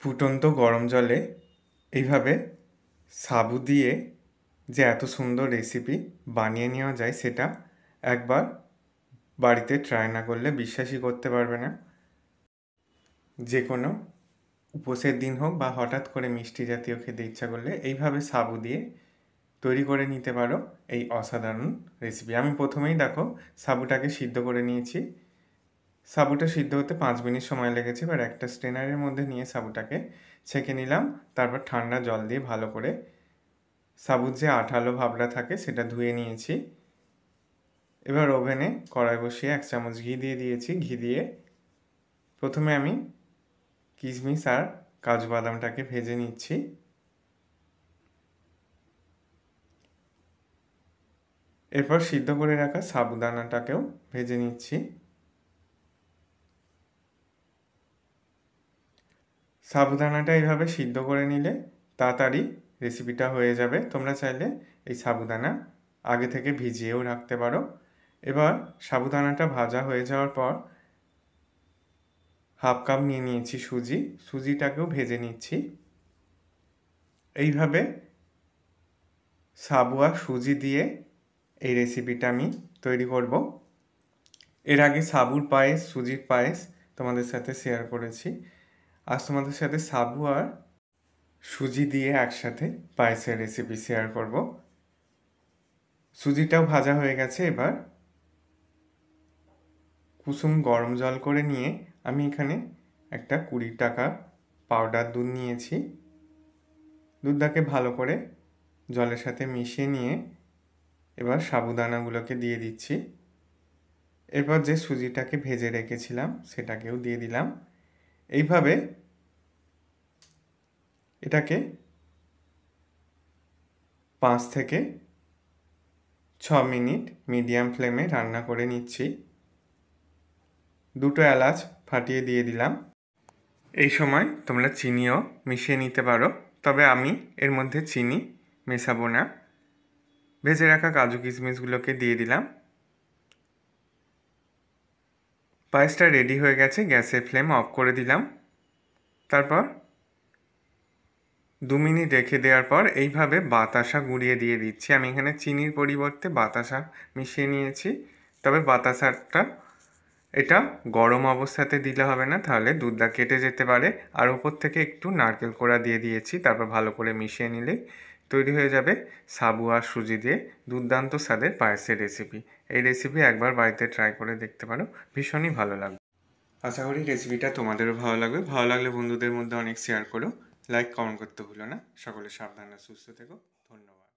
ফুটন্ত গরম জলে এইভাবে সাবু দিয়ে যে এত সুন্দর রেসিপি বানিয়ে নেওয়া যায় সেটা একবার বাড়িতে ট্রাই না করলে বিশ্বাসই করতে পারবে না। যে কোনো উপোসের দিন হোক বা হঠাৎ করে মিষ্টি জাতীয় খেতে ইচ্ছা করলে এইভাবে সাবু দিয়ে তৈরি করে নিতে পারো এই অসাধারণ রেসিপি। আমি প্রথমেই দেখো সাবুটাকে সিদ্ধ করে নিয়েছি। সাবুটা সিদ্ধ হতে 5 মিনিট সময় লেগেছে। এবার একটা স্ট্রেনারের মধ্যে নিয়ে সাবুটাকে ছেঁকে নিলাম। তারপর ঠান্ডা জল দিয়ে ভালো করে সাবুর যে আঠালো ভাবটা থাকে সেটা ধুয়ে নিয়েছি। এবার ওভেনে কড়াই বসিয়ে 1 চামচ ঘি দিয়ে দিয়েছি। ঘি দিয়ে প্রথমে আমি কিশমিশ আর কাজু বাদামটাকে ভেজে নিচ্ছি। এরপর সিদ্ধ করে রাখা সাবুদানাটাকেও ভেজে নিচ্ছি। সাবুদানাটা এইভাবে সিদ্ধ করে নিলে তাড়াতাড়ি রেসিপিটা হয়ে যাবে। তোমরা চাইলে এই সাবুদানা আগে থেকে ভিজিয়েও রাখতে পারো। এবার সাবুদানাটা ভাজা হয়ে যাওয়ার পর হাফ কাপ নিয়ে নিয়েছি সুজি। সুজিটাকেও ভেজে নিচ্ছি। এইভাবে সাবু আর সুজি দিয়ে এই রেসিপিটা আমি তৈরি করব। এর আগে সাবুর পায়েস, সুজির পায়েস তোমাদের সাথে শেয়ার করেছি। আজ তোমাদের সাথে সাবু আর সুজি দিয়ে একসাথে পায়েসের রেসিপি শেয়ার করব। সুজিটাও ভাজা হয়ে গেছে। এবার কুসুম গরম জল করে নিয়ে আমি এখানে একটা 20 টাকা পাউডার দুধ নিয়েছি। দুধটাকে ভালো করে জলের সাথে মিশিয়ে নিয়ে এবার সাবুদানাগুলোকে দিয়ে দিচ্ছি। এরপর যে সুজিটাকে ভেজে রেখেছিলাম সেটাকেও দিয়ে দিলাম। এইভাবে এটাকে 5 থেকে 6 মিনিট মিডিয়াম ফ্লেমে রান্না করে নিচ্ছি। 2টো এলাচ ফাটিয়ে দিয়ে দিলাম। এই সময় তোমরা চিনিও মিশিয়ে নিতে পারো, তবে আমি এর মধ্যে চিনি মেশাবো না। ভেজে রাখা কাজু কিশমিশগুলোকে দিয়ে দিলাম। পায়েসটা রেডি হয়ে গেছে। গ্যাসের ফ্লেম অফ করে দিলাম। তারপর 2 মিনিট রেখে দেওয়ার পর এইভাবে বাতাসা গুঁড়িয়ে দিয়ে দিচ্ছি। আমি এখানে চিনির পরিবর্তে বাতাসা মিশিয়ে নিয়েছি। তবে বাতাসাটা এটা গরম অবস্থাতে দিলে হবে না, তাহলে দুধটা কেটে যেতে পারে। আর ওপর থেকে একটু নারকেল কোড়া দিয়ে দিয়েছি। তারপর ভালো করে মিশিয়ে নিলেই তৈরি হয়ে যাবে সাবু আর সুজি দিয়ে দুর্দান্ত স্বাদের পায়েসের রেসিপি। এই রেসিপি একবার বাড়িতে ট্রাই করে দেখতে পারো, ভীষণই ভালো লাগবে। আশা করি রেসিপিটা তোমাদেরও ভালো লাগবে। ভালো লাগলে বন্ধুদের মধ্যে অনেক শেয়ার করো। লাইক কমেন্ট করতে ভুলো না। সকলে সাবধানে সুস্থ থেকো। ধন্যবাদ।